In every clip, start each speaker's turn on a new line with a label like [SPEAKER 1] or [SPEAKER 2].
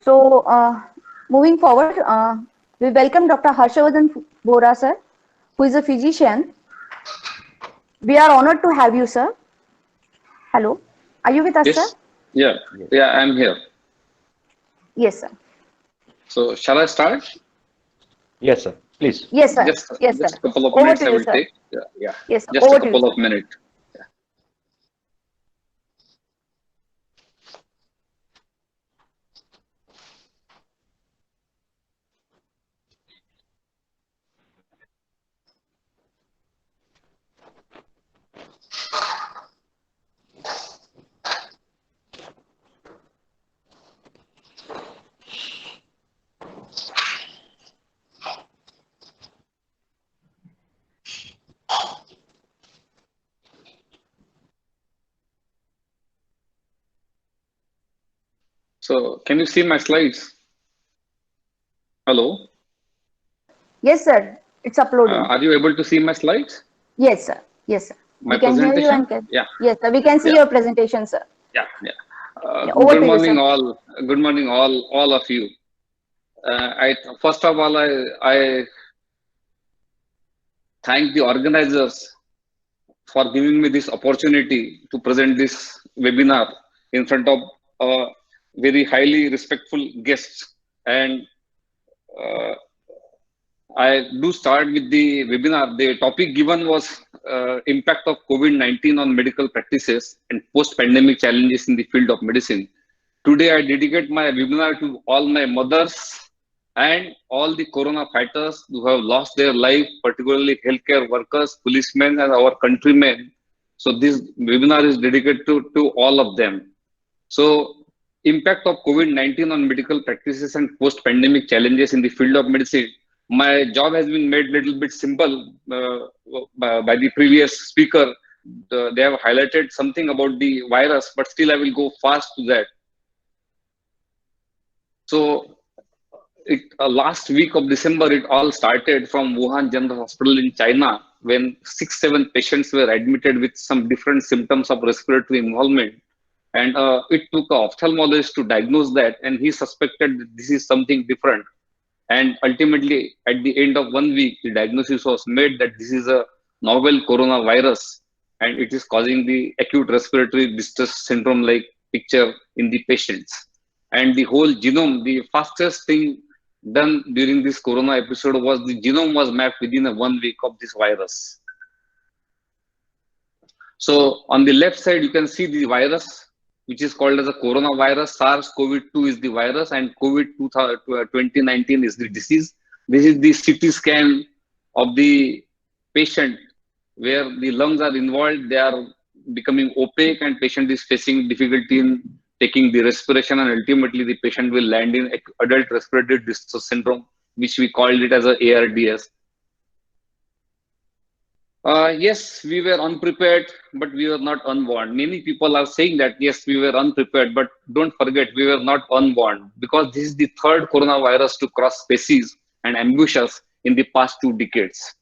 [SPEAKER 1] So, moving forward, we welcome Dr. Harshavardhan Bora, sir, who is a physician. We are honored to have you, sir. Hello, are you with us, sir?
[SPEAKER 2] Yes, yeah,
[SPEAKER 3] Yes.
[SPEAKER 2] yeah, I'm here.
[SPEAKER 1] Yes, sir.
[SPEAKER 2] So shall I start?
[SPEAKER 3] Yes, sir. Please.
[SPEAKER 1] Yes, sir.
[SPEAKER 2] Just
[SPEAKER 1] Yes, sir.
[SPEAKER 2] just a couple of
[SPEAKER 1] Over
[SPEAKER 2] minutes
[SPEAKER 1] to
[SPEAKER 2] I
[SPEAKER 1] you,
[SPEAKER 2] will
[SPEAKER 1] sir.
[SPEAKER 2] take. Yeah,
[SPEAKER 1] Yes, sir.
[SPEAKER 2] just a
[SPEAKER 1] Over to you,
[SPEAKER 2] couple
[SPEAKER 1] sir.
[SPEAKER 2] of minutes. So can you see my slides? Hello,
[SPEAKER 1] Yes, sir. It's uploading.
[SPEAKER 2] are you able to see my slides?
[SPEAKER 1] Yes, sir. Yes, sir.
[SPEAKER 2] My
[SPEAKER 1] We can hear you
[SPEAKER 2] presentation?
[SPEAKER 1] and can.
[SPEAKER 2] Yeah,
[SPEAKER 1] Yes, sir. We can see
[SPEAKER 2] yeah,
[SPEAKER 1] your presentation, sir.
[SPEAKER 2] yeah.
[SPEAKER 1] Yeah, over
[SPEAKER 2] Good
[SPEAKER 1] to you,
[SPEAKER 2] morning,
[SPEAKER 1] sir.
[SPEAKER 2] all. Good morning, all of you. I first of all, I thank the organizers for giving me this opportunity to present this webinar in front of very highly respectful guests. And uh, I do start with the webinar. The topic given was impact of COVID-19 on medical practices and post-pandemic challenges in the field of medicine. Today, I dedicate my webinar to all my mothers and all the corona fighters who have lost their life, particularly healthcare workers, policemen, and our countrymen. So this webinar is dedicated to all of them. So impact of COVID-19 on medical practices and post-pandemic challenges in the field of medicine. My job has been made a little bit simple by the previous speaker. They have highlighted something about the virus, but still I will go fast to that. So last week of December, it all started from Wuhan General Hospital in China when 6, 7 patients were admitted with some different symptoms of respiratory involvement. And it took an ophthalmologist to diagnose that, and he suspected that this is something different. And ultimately, at the end of 1 week, the diagnosis was made that this is a novel coronavirus and it is causing the acute respiratory distress syndrome like picture in the patients. And the whole genome, the fastest thing done during this corona episode was the genome was mapped within a 1 week of this virus. So on the left side, you can see the virus, which is called as a coronavirus. SARS-CoV-2 is the virus and COVID-2019 is the disease. This is the CT scan of the patient where the lungs are involved. They are becoming opaque and patient is facing difficulty in taking the respiration, and ultimately the patient will land in adult respiratory distress syndrome, which we called it as a ARDS. Yes, we were unprepared, but we were not unwarned. Many people are saying that, yes, we were unprepared, but don't forget, we were not unwarned because this is the third coronavirus to cross species and ambush us in the past 2 decades.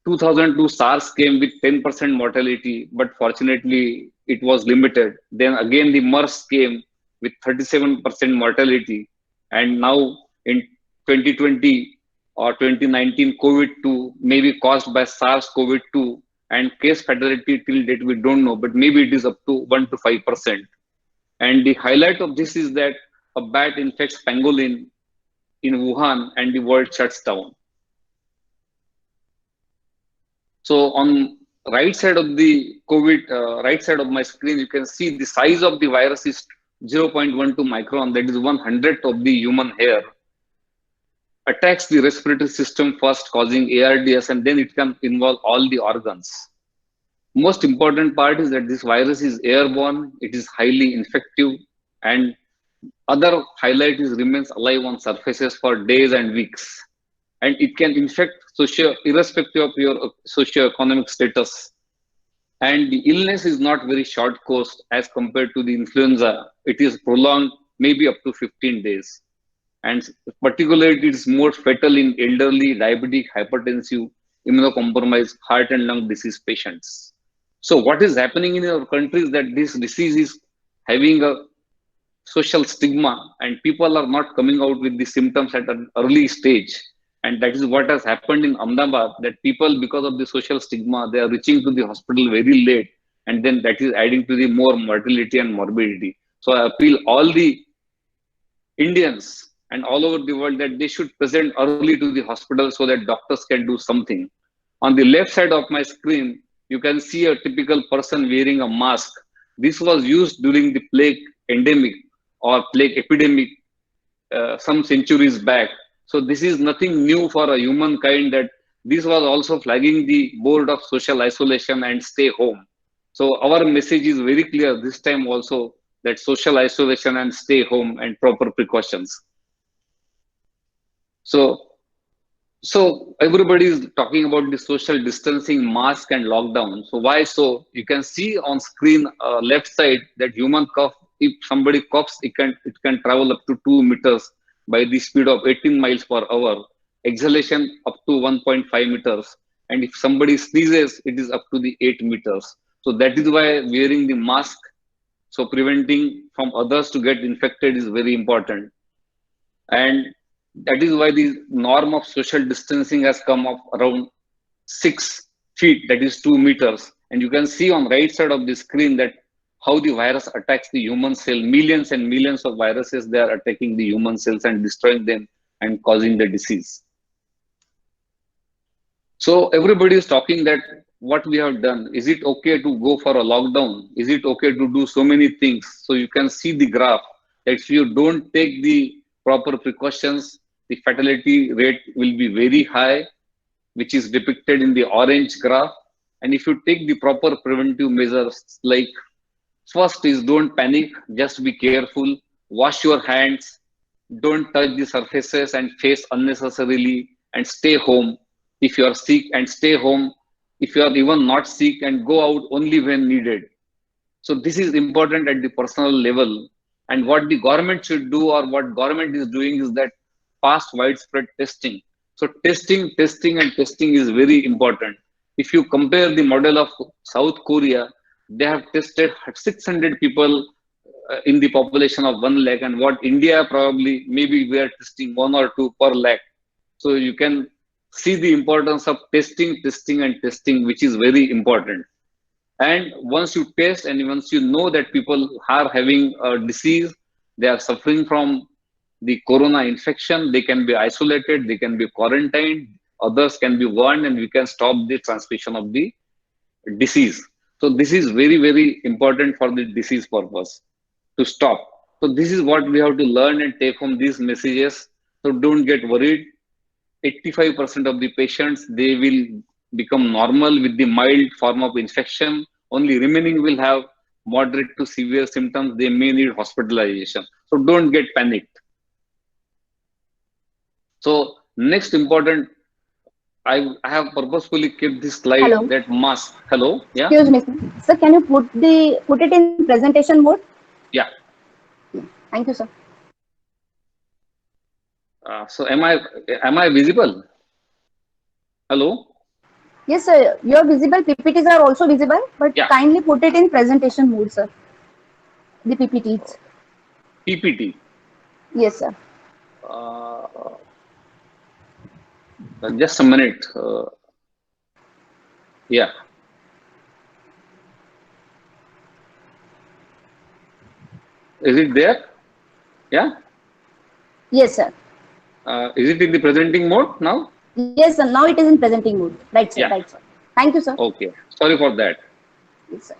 [SPEAKER 2] 2002 SARS came with 10% mortality, but fortunately it was limited. Then again, the MERS came with 37% mortality. And now in 2020, or 2019 COVID-2 may be caused by SARS-CoV-2, and case fatality till date we don't know, but maybe it is up to 1 to 5%. And the highlight of this is that a bat infects pangolin in Wuhan and the world shuts down. So on right side of the COVID, right side of my screen, you can see the size of the virus is 0.12 micron, that is 1/100th of the human hair. Attacks the respiratory system first, causing ARDS, and then it can involve all the organs. Most important part is that this virus is airborne, it is highly infective, and other highlight is remains alive on surfaces for days and weeks. And it can infect irrespective of your socio-economic status. And the illness is not very short course as compared to the influenza. It is prolonged, maybe up to 15 days. And particularly, it is more fatal in elderly, diabetic, hypertensive, immunocompromised, heart and lung disease patients. So what is happening in our country is that this disease is having a social stigma, and people are not coming out with the symptoms at an early stage. And that is what has happened in Ahmedabad, that people, because of the social stigma, they are reaching to the hospital very late, and then that is adding to the more mortality and morbidity. So I appeal all the Indians and all over the world that they should present early to the hospital so that doctors can do something. On the left side of my screen, you can see a typical person wearing a mask. This was used during the plague endemic or plague epidemic some centuries back. So this is nothing new for a humankind, that this was also flagging the board of social isolation and stay home. So our message is very clear this time also, that social isolation and stay home and proper precautions. So so everybody is talking about the social distancing, mask and lockdown. So why so? You can see on screen left side that human cough. If somebody coughs, it can travel up to 2 meters by the speed of 18 miles per hour. Exhalation up to 1.5 meters, and if somebody sneezes, it is up to the 8 meters. So that is why wearing the mask, so preventing from others to get infected, is very important. And that is why the norm of social distancing has come up around 6 feet, that is 2 meters. And you can see on right side of the screen that how the virus attacks the human cell. Millions and millions of viruses, they are attacking the human cells and destroying them and causing the disease. So everybody is talking that what we have done, is it okay to go for a lockdown? Is it okay to do so many things? So you can see the graph that if you don't take the proper precautions, the fatality rate will be very high, which is depicted in the orange graph. And if you take the proper preventive measures, like first is don't panic, just be careful, wash your hands, don't touch the surfaces and face unnecessarily, and stay home if you are sick, and stay home if you are even not sick, and go out only when needed. So this is important at the personal level. And what the government should do, or what government is doing, is that fast widespread testing. So testing and testing is very important. If you compare the model of South Korea, they have tested 600 people in the population of 1 lakh, and what India probably, maybe we are testing 1 or 2 per lakh. So you can see the importance of testing, which is very important. And once you test, and once you know that people are having a disease, they are suffering from the corona infection, they can be isolated, they can be quarantined, others can be warned, and we can stop the transmission of the disease. So this is very, very important for the disease purpose, to stop. So this is what we have to learn and take home these messages. So don't get worried. 85% of the patients, they will become normal with the mild form of infection. Only remaining will have moderate to severe symptoms. They may need hospitalization. So don't get panicked. So next important, I have purposefully kept this slide,
[SPEAKER 1] Hello.
[SPEAKER 2] that mask. Hello, yeah,
[SPEAKER 1] Excuse me, sir. Sir, can you put it in presentation mode?
[SPEAKER 2] yeah.
[SPEAKER 1] Thank you, sir.
[SPEAKER 2] So am I visible? Hello.
[SPEAKER 1] Yes, sir. Your visible PPTs are also visible, but
[SPEAKER 2] Yeah.
[SPEAKER 1] kindly put it in presentation mode, sir. The PPTs.
[SPEAKER 2] PPT.
[SPEAKER 1] Yes, sir.
[SPEAKER 2] Just a minute. Yeah. Is it there? Yeah.
[SPEAKER 1] Yes, sir.
[SPEAKER 2] Is it in the presenting mode now?
[SPEAKER 1] Yes, sir. Now it is in presenting mode. Right, sir.
[SPEAKER 2] Yeah.
[SPEAKER 1] Right, sir. Thank you, sir.
[SPEAKER 2] Okay. Sorry for that.
[SPEAKER 1] Yes, sir.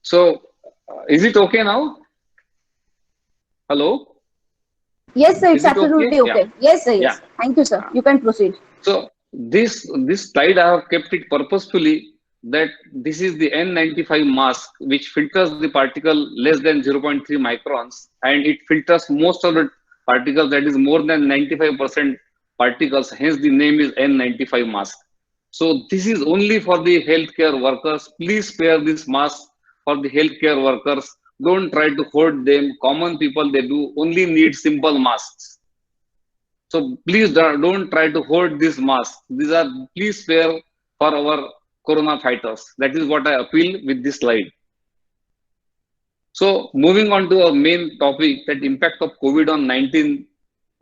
[SPEAKER 2] So, is it okay now? Hello?
[SPEAKER 1] Yes, sir.
[SPEAKER 2] Is
[SPEAKER 1] It's
[SPEAKER 2] it okay?
[SPEAKER 1] absolutely okay. Yes, sir. Yes.
[SPEAKER 2] Yeah.
[SPEAKER 1] Thank you, sir. You can proceed.
[SPEAKER 2] So this slide I have kept it purposefully, that this is the N95 mask, which filters the particle less than 0.3 microns, and it filters most of the particles, that is more than 95% particles. Hence the name is N95 mask. So this is only for the healthcare workers. Please wear this mask for the healthcare workers. Don't try to hoard them. Common people, they do only need simple masks. So please don't try to hoard these masks. These are, please wear for our corona fighters. That is what I appeal with this slide. So moving on to our main topic, that impact of COVID-19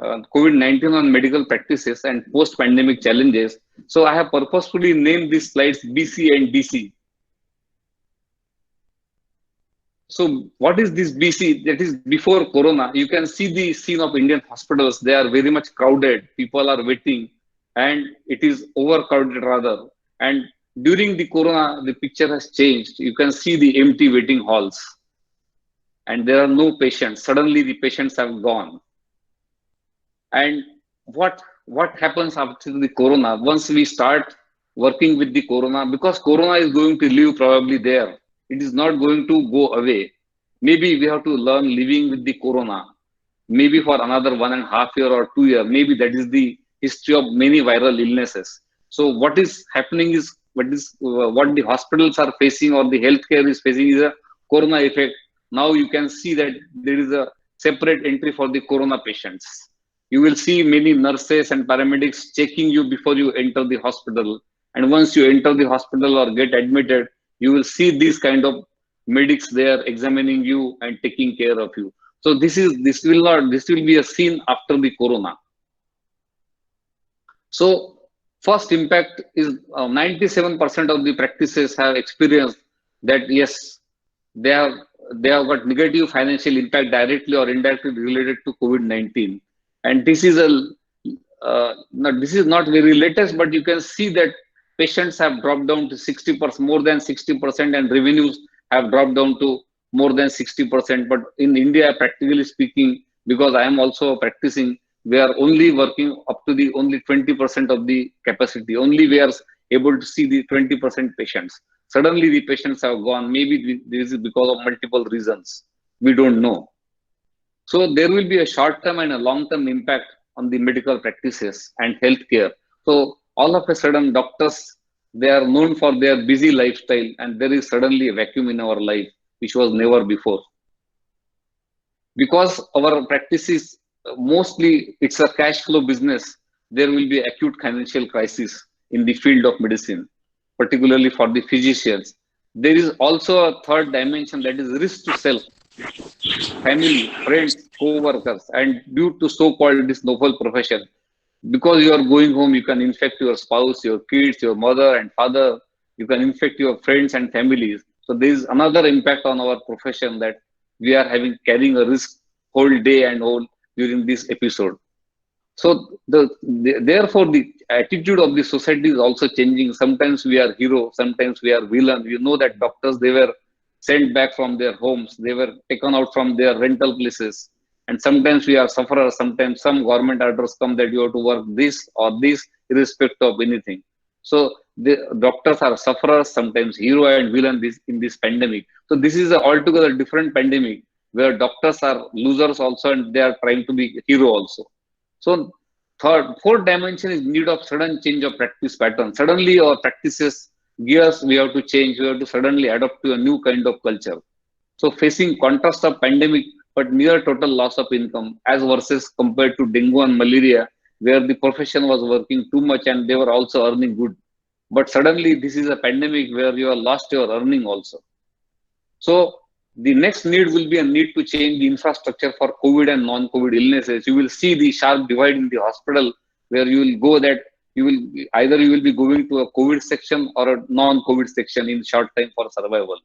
[SPEAKER 2] on medical practices and post-pandemic challenges. So I have purposefully named these slides BC and DC. So what is this BC? That is before Corona. You can see the scene of Indian hospitals. They are very much crowded. People are waiting and it is overcrowded rather. And during the Corona, the picture has changed. You can see the empty waiting halls and there are no patients. Suddenly the patients have gone. And what happens after the Corona? Once we start working with the Corona, because Corona is going to live probably there. It is not going to go away. Maybe we have to learn living with the Corona. Maybe for another 1.5 years or 2 years. Maybe that is the history of many viral illnesses. So what is happening is what the hospitals are facing or the healthcare is facing is a Corona effect. Now you can see that there is a separate entry for the Corona patients. You will see many nurses and paramedics checking you before you enter the hospital. And once you enter the hospital or get admitted, you will see these kind of medics there examining you and taking care of you. So this will be a scene after the Corona. So first impact is 97% of the practices have experienced that yes, they have got negative financial impact directly or indirectly related to COVID-19. And this is this is not very latest, but you can see that patients have dropped down to 60%, more than 60%, and revenues have dropped down to more than 60%. But in India, practically speaking, because I am also practicing, we are only working up to the only 20% of the capacity. Only we are able to see the 20% patients. Suddenly the patients have gone. Maybe this is because of multiple reasons. We don't know. So there will be a short-term and a long-term impact on the medical practices and healthcare. So all of a sudden, doctors, they are known for their busy lifestyle, and there is suddenly a vacuum in our life, which was never before. Because our practices, mostly it's a cash flow business, there will be acute financial crisis in the field of medicine, particularly for the physicians. There is also a third dimension, that is risk to self, family, friends, co-workers, and due to so-called this noble profession, because you are going home, you can infect your spouse, your kids, your mother and father, you can infect your friends and families. So there is another impact on our profession, that we are carrying a risk whole day and whole during this episode. So therefore the attitude of the society is also changing. Sometimes we are hero, sometimes we are villain. You know that doctors, they were sent back from their homes, they were taken out from their rental places, and sometimes we are sufferers. Sometimes some government orders come that you have to work this or this irrespective of anything. So the doctors are sufferers, sometimes hero and villain in this pandemic. So this is a altogether different pandemic where doctors are losers also and they are trying to be hero also. So fourth dimension is need of sudden change of practice pattern. Suddenly our practices gears we have to change. We have to suddenly adapt to a new kind of culture. So facing contrast of pandemic but near total loss of income as versus compared to dengue and malaria, where the profession was working too much and they were also earning good. But suddenly this is a pandemic where you have lost your earning also. So the next need will be a need to change the infrastructure for COVID and non-COVID illnesses. You will see the sharp divide in the hospital where you will go that you will be going to a COVID section or a non-COVID section in short time for survival.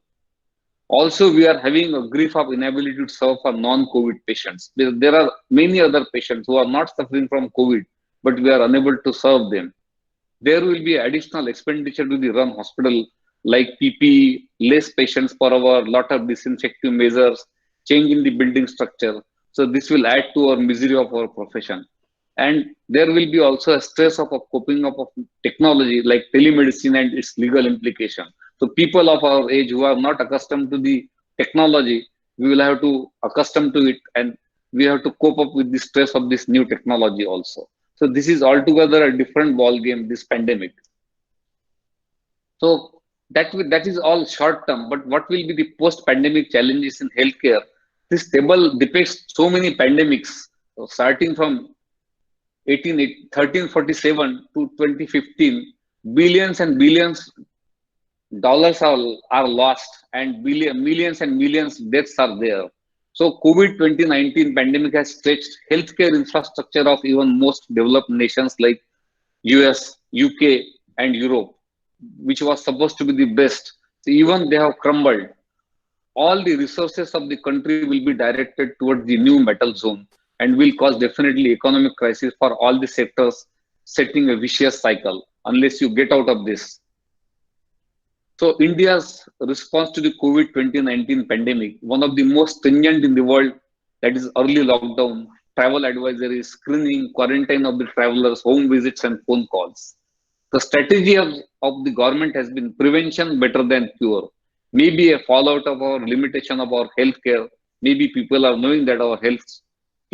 [SPEAKER 2] Also, we are having a grief of inability to serve for non-COVID patients. There are many other patients who are not suffering from COVID, but we are unable to serve them. There will be additional expenditure to the run hospital, like PPE, less patients per hour, lot of disinfecting measures, change in the building structure. So this will add to our misery of our profession. And there will be also a stress of coping up of technology like telemedicine and its legal implication. So people of our age who are not accustomed to the technology, we will have to accustom to it, and we have to cope up with the stress of this new technology also. So this is altogether a different ball game, this pandemic. So that is all short term, but what will be the post-pandemic challenges in healthcare? This table depicts so many pandemics, starting from 1347 to 2015, billions and billions dollars are lost, and millions and millions deaths are there. So COVID 2019 pandemic has stretched healthcare infrastructure of even most developed nations like US, UK, and Europe, which was supposed to be the best. So even they have crumbled. All the resources of the country will be directed towards the new metal zone and will cause definitely economic crisis for all the sectors, setting a vicious cycle unless you get out of this. So India's response to the COVID 2019 pandemic, one of the most stringent in the world, that is early lockdown, travel advisory, screening, quarantine of the travelers, home visits and phone calls. The strategy of the government has been prevention better than cure. Maybe a fallout of our limitation of our healthcare. Maybe people are knowing that our health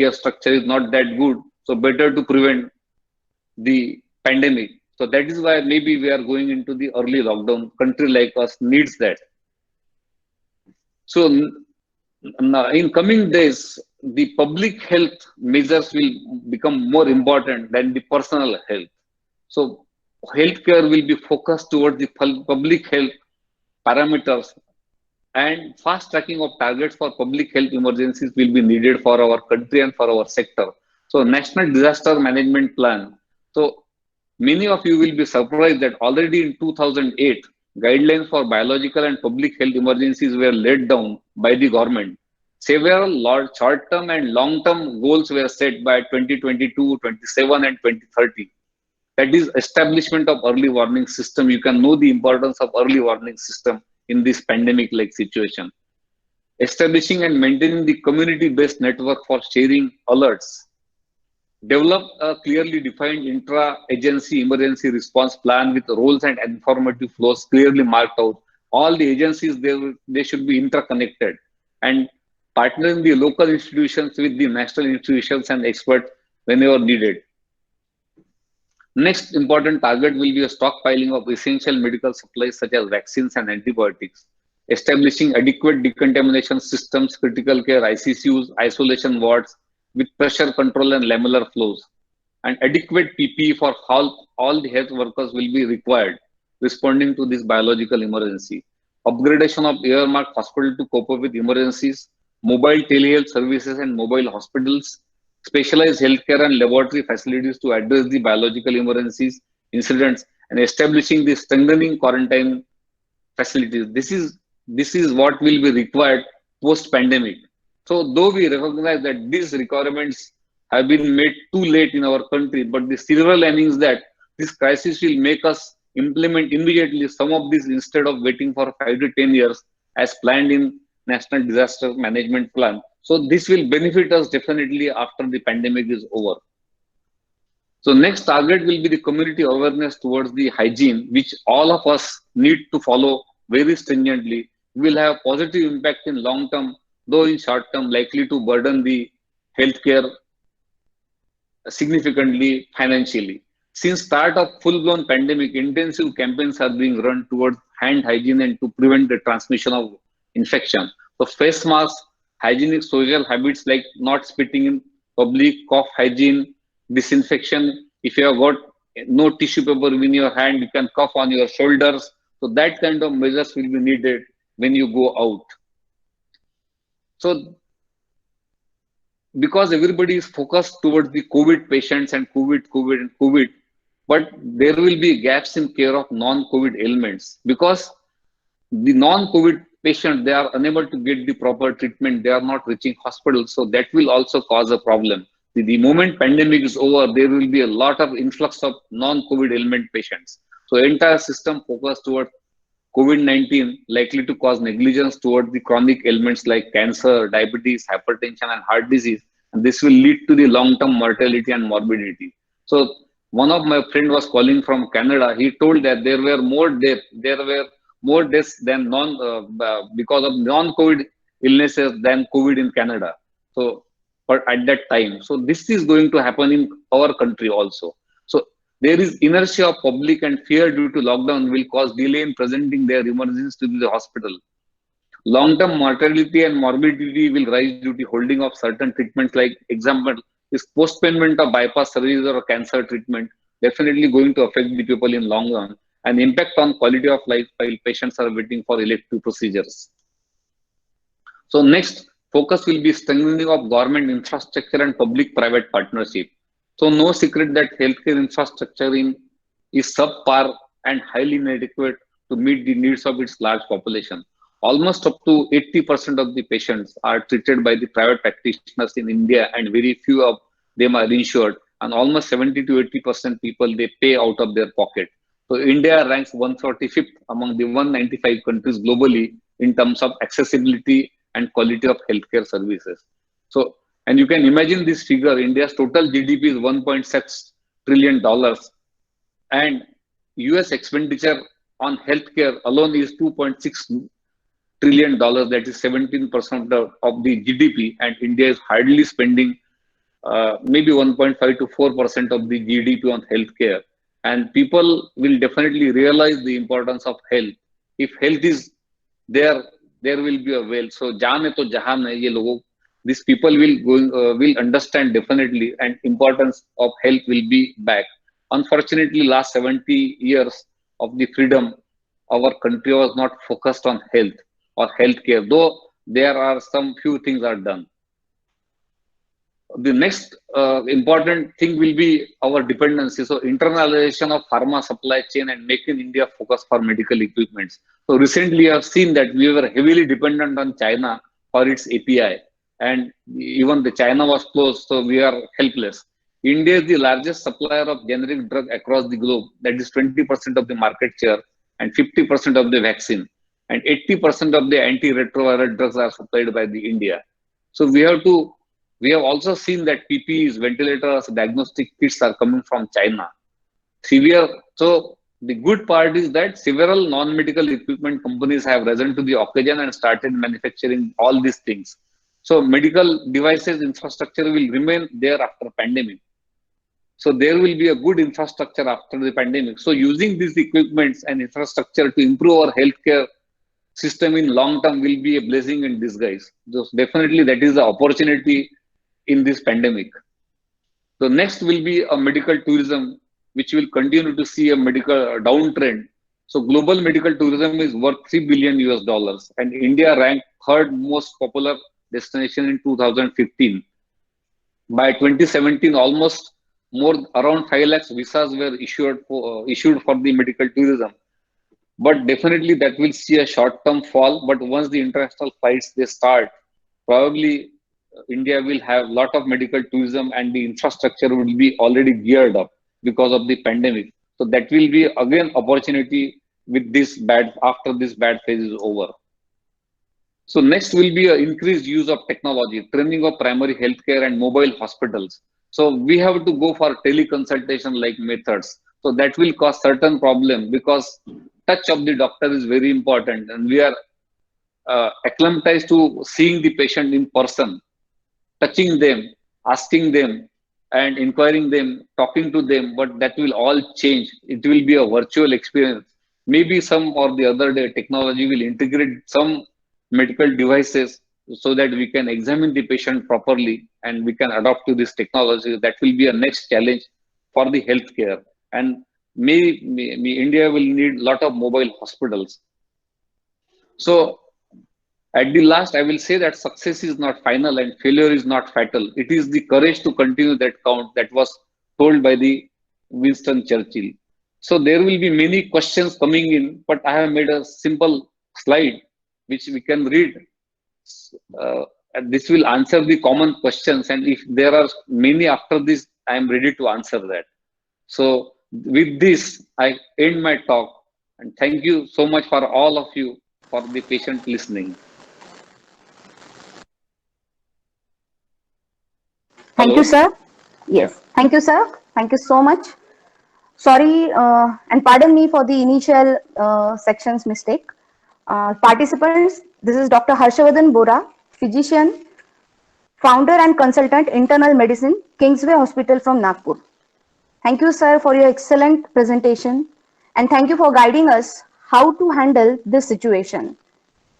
[SPEAKER 2] care structure is not that good. So better to prevent the pandemic. So that is why maybe we are going into the early lockdown. Country like us needs that. So in coming days, the public health measures will become more important than the personal health. So healthcare will be focused towards the public health parameters, and fast tracking of targets for public health emergencies will be needed for our country and for our sector. So National Disaster Management Plan. So many of you will be surprised that already in 2008, guidelines for biological and public health emergencies were laid down by the government. Several large short-term and long-term goals were set by 2022, 27 and 2030. That is establishment of early warning system. You can know the importance of early warning system in this pandemic like situation. Establishing and maintaining the community-based network for sharing alerts. Develop a clearly defined intra-agency emergency response plan with roles and informative flows clearly marked out. All the agencies, they should be interconnected, and partnering the local institutions with the national institutions and experts whenever needed. Next important target will be a stockpiling of essential medical supplies such as vaccines and antibiotics. Establishing adequate decontamination systems, critical care ICCUs, isolation wards with pressure control and lamellar flows. And adequate PPE for all the health workers will be required responding to this biological emergency. Upgradation of earmarked hospital to cope up with emergencies, mobile telehealth services and mobile hospitals, specialized healthcare and laboratory facilities to address the biological emergencies, incidents, and establishing the strengthening quarantine facilities. This is what will be required post-pandemic. So though we recognize that these requirements have been made too late in our country, but the silver lining is that this crisis will make us implement immediately some of these instead of waiting for 5 to 10 years as planned in National Disaster Management Plan. So this will benefit us definitely after the pandemic is over. So next target will be the community awareness towards the hygiene, which all of us need to follow very stringently. We will have positive impact in long term, though in short term likely to burden the healthcare significantly financially. Since start of full-blown pandemic, intensive campaigns are being run towards hand hygiene and to prevent the transmission of infection. So face masks, hygienic social habits like not spitting in public, cough hygiene, disinfection. If you have got no tissue paper in your hand, you can cough on your shoulders. So that kind of measures will be needed when you go out. So because everybody is focused towards the COVID patients and COVID, but there will be gaps in care of non-COVID ailments because the non-COVID patients, they are unable to get the proper treatment. They are not reaching hospitals. So that will also cause a problem. The moment pandemic is over, there will be a lot of influx of non-COVID ailment patients. So entire system focused toward COVID-19 likely to cause negligence toward the chronic ailments like cancer, diabetes, hypertension, and heart disease. And this will lead to the long-term mortality and morbidity. So one of my friend was calling from Canada. He told that there were more deaths than because of non-COVID illnesses than COVID in Canada. So, but at that time, so this is going to happen in our country also. So there is inertia of public and fear due to lockdown will cause delay in presenting their emergencies to the hospital. Long-term mortality and morbidity will rise due to holding of certain treatments, like example is postponement of bypass surgeries or cancer treatment, definitely going to affect the people in long run. and impact on quality of life while patients are waiting for elective procedures. So next, focus will be strengthening of government infrastructure and public-private partnership. So no secret that healthcare infrastructure is subpar and highly inadequate to meet the needs of its large population. Almost up to 80% of the patients are treated by the private practitioners in India, and very few of them are insured. And almost 70 to 80% people they pay out of their pocket. So India ranks 145th among the 195 countries globally in terms of accessibility and quality of healthcare services. So, and you can imagine this figure: India's total GDP is $1.6 trillion, and US expenditure on healthcare alone is $2.6 trillion. That is 17% of the GDP, and India is hardly spending maybe 1.5 to 4% of the GDP on healthcare. And people will definitely realize the importance of health. If health is there, there will be a wealth. So jaan hai to jahan hai. Ye logo, these people will understand definitely, and importance of health will be back. Unfortunately, last 70 years of the freedom, our country was not focused on health or healthcare, though there are some few things are done. The next important thing will be our dependency. So internalization of pharma supply chain and make in India focus for medical equipments. So recently I've seen that we were heavily dependent on China for its API, and even the China was closed, so we are helpless. India is the largest supplier of generic drug across the globe. That is 20% of the market share and 50% of the vaccine, and 80% of the antiretroviral drugs are supplied by the India. So we have also seen that PPEs, ventilators, diagnostic kits are coming from China. So the good part is that several non-medical equipment companies have risen to the occasion and started manufacturing all these things. So medical devices infrastructure will remain there after pandemic. So there will be a good infrastructure after the pandemic. So using these equipments and infrastructure to improve our healthcare system in long term will be a blessing in disguise. So definitely that is the opportunity in this pandemic. So next will be a medical tourism, which will continue to see a medical downtrend. So global medical tourism is worth $3 billion US, and India ranked third most popular destination in 2015. By 2017, almost around 5 lakhs visas were issued for the medical tourism. But definitely that will see a short-term fall. But once the international flights they start, probably India will have a lot of medical tourism, and the infrastructure will be already geared up because of the pandemic. So that will be again opportunity with this after this bad phase is over. So next will be an increased use of technology, training of primary healthcare and mobile hospitals. So we have to go for teleconsultation like methods. So that will cause certain problem because touch of the doctor is very important, and we are acclimatized to seeing the patient in person, touching them, asking them, and inquiring them, talking to them. But that will all change. It will be a virtual experience. Maybe some or the other day technology will integrate some medical devices so that we can examine the patient properly and we can adapt to this technology. That will be a next challenge for the healthcare. And maybe India will need a lot of mobile hospitals. So at the last, I will say that success is not final and failure is not fatal. It is the courage to continue that count that was told by the Winston Churchill. So there will be many questions coming in, but I have made a simple slide which we can read. And this will answer the common questions. And if there are many after this, I am ready to answer that. So with this, I end my talk, and thank you so much for all of you for the patient listening.
[SPEAKER 1] Thank
[SPEAKER 2] Hello?
[SPEAKER 1] you, sir. Yes.
[SPEAKER 2] Yeah.
[SPEAKER 1] Thank you, sir. Thank you so much. Sorry and pardon me for the initial sections mistake. Participants, this is Dr. Harshavardhan Bora, physician, founder and consultant, internal medicine, Kingsway Hospital from Nagpur. Thank you, sir, for your excellent presentation, and thank you for guiding us how to handle this situation.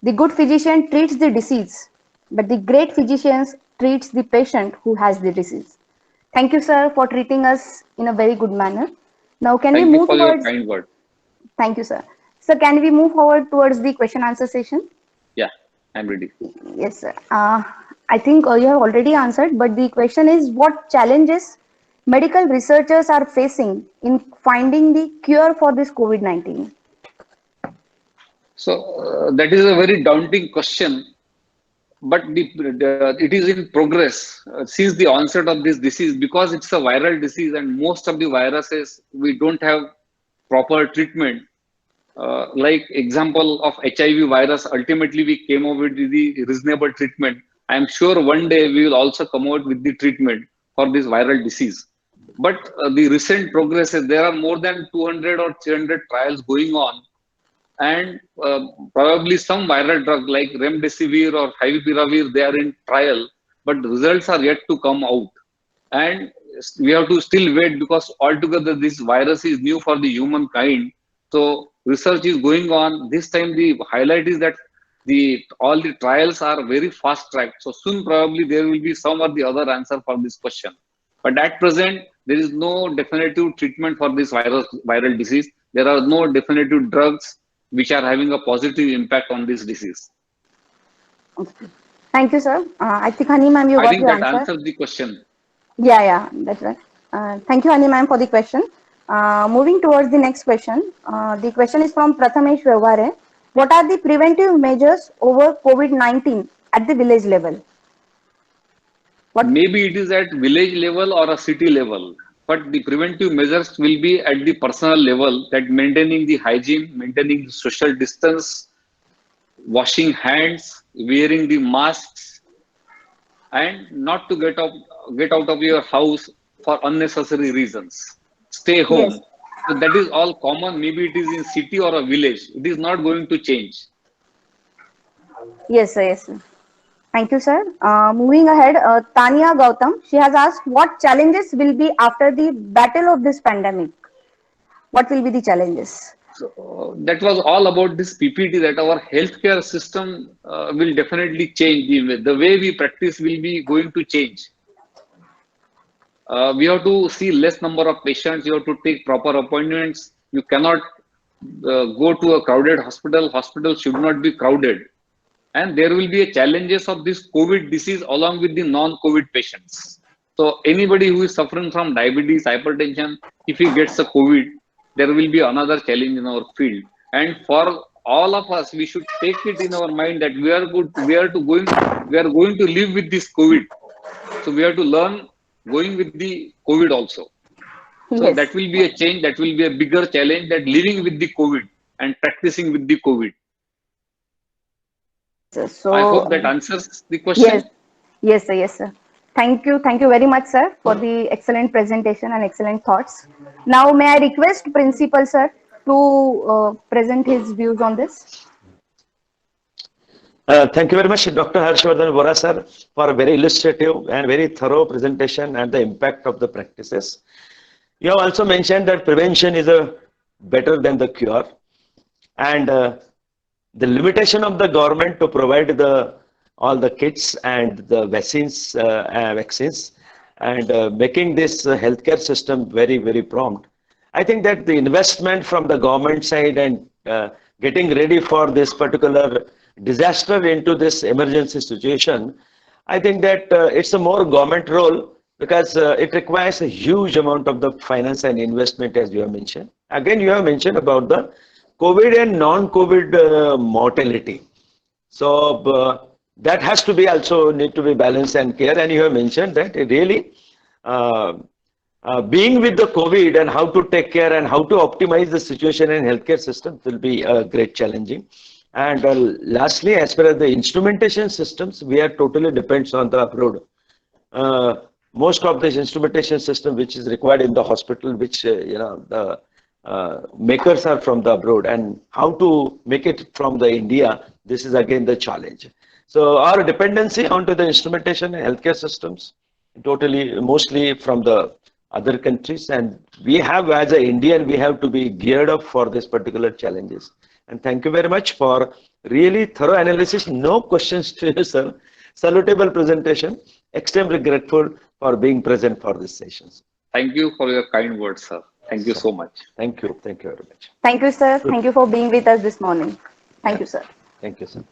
[SPEAKER 1] The good physician treats the disease, but the great physician treats the patient who has the disease. Thank you, sir, for treating us in a very good manner. Now, can we
[SPEAKER 2] Thank you
[SPEAKER 1] move
[SPEAKER 2] for your
[SPEAKER 1] towards?
[SPEAKER 2] kind word.
[SPEAKER 1] Thank you, sir. Sir, can we move forward towards the question answer session?
[SPEAKER 2] Yeah, I'm ready.
[SPEAKER 1] Yes, sir. I think you have already answered, but the question is what challenges medical researchers are facing in finding the cure for this COVID-19?
[SPEAKER 2] So that is a very daunting question, but it is in progress since the onset of this disease, because it's a viral disease and most of the viruses we don't have proper treatment. Like example of HIV virus, ultimately we came up with the reasonable treatment. I am sure one day we will also come out with the treatment for this viral disease. But the recent progress is there are more than 200 or 300 trials going on, and probably some viral drug like remdesivir or favipiravir, they are in trial, but the results are yet to come out. And we have to still wait because altogether this virus is new for the humankind. So research is going on. This time the highlight is that all the trials are very fast tracked. So soon probably there will be some or the other answer for this question. But at present, there is no definitive treatment for this viral disease. There are no definitive drugs which are having a positive impact on this disease.
[SPEAKER 1] Okay. Thank you, sir. I think, Hani ma'am, you
[SPEAKER 2] I
[SPEAKER 1] got
[SPEAKER 2] think
[SPEAKER 1] your
[SPEAKER 2] that
[SPEAKER 1] answer.
[SPEAKER 2] answers the question.
[SPEAKER 1] Yeah, that's right. Thank you, Hani ma'am, for the question. Moving towards the next question. The question is from Prathamesh Vyavare. What are the preventive measures over COVID-19 at the village level? What?
[SPEAKER 2] Maybe it is at village level or a city level, but the preventive measures will be at the personal level, that maintaining the hygiene, maintaining the social distance, washing hands, wearing the masks, and not to get out of your house for unnecessary reasons. Stay
[SPEAKER 1] Yes.
[SPEAKER 2] home. So that is all common. Maybe it is in city or a village. It is not going to change.
[SPEAKER 1] Yes, sir. Yes, sir. Thank you, sir. Moving ahead, Tanya Gautam, she has asked what challenges will be after the battle of this pandemic? What will be the challenges?
[SPEAKER 2] So that was all about this PPT, that our healthcare system will definitely change. The way we practice will be going to change. We have to see less number of patients. You have to take proper appointments. You cannot go to a crowded hospital. Hospitals should not be crowded. And there will be a challenges of this COVID disease along with the non-COVID patients. So anybody who is suffering from diabetes, hypertension, if he gets a COVID, there will be another challenge in our field. And for all of us, we should take it in our mind that we are going to live with this COVID. So we have to learn going with the COVID also. So
[SPEAKER 1] Yes.
[SPEAKER 2] that will be a change. That will be a bigger challenge, that living with the COVID and practicing with the COVID.
[SPEAKER 1] So,
[SPEAKER 2] I hope that answers the
[SPEAKER 1] yes,
[SPEAKER 2] question.
[SPEAKER 1] yes, sir, yes, sir. Thank you very much, sir, for the excellent presentation and excellent thoughts. Now, may I request Principal, sir, to present his views on this?
[SPEAKER 3] Thank you very much, Dr. Harshvardhan Vora sir, for a very illustrative and very thorough presentation and the impact of the practices. You have also mentioned that prevention is better than the cure, and the limitation of the government to provide all the kits and the vaccines, and making this healthcare system very, very prompt. I think that the investment from the government side and getting ready for this particular disaster into this emergency situation, I think that it's a more government role, because it requires a huge amount of the finance and investment, as you have mentioned. Again, you have mentioned about the COVID and non-COVID mortality. So that has to be also need to be balanced and care. And you have mentioned that it really being with the COVID and how to take care and how to optimize the situation in healthcare system will be great challenging. And lastly, as far as the instrumentation systems, we are totally depends on the abroad. Most of this instrumentation system which is required in the hospital, which the makers are from the abroad, and how to make it from the India, this is again the challenge. So our dependency onto the instrumentation and healthcare systems totally mostly from the other countries, and we have, as an Indian, we have to be geared up for this particular challenges. And thank you very much for really thorough analysis. No questions to you, sir. Salutable presentation. Extremely grateful for being present for this session.
[SPEAKER 2] Thank you for your kind words, sir. Thank you so much.
[SPEAKER 3] Thank you. Thank you very much.
[SPEAKER 1] Thank you, sir. Thank you for being with us this morning. Thank you, sir.
[SPEAKER 3] Thank you, sir.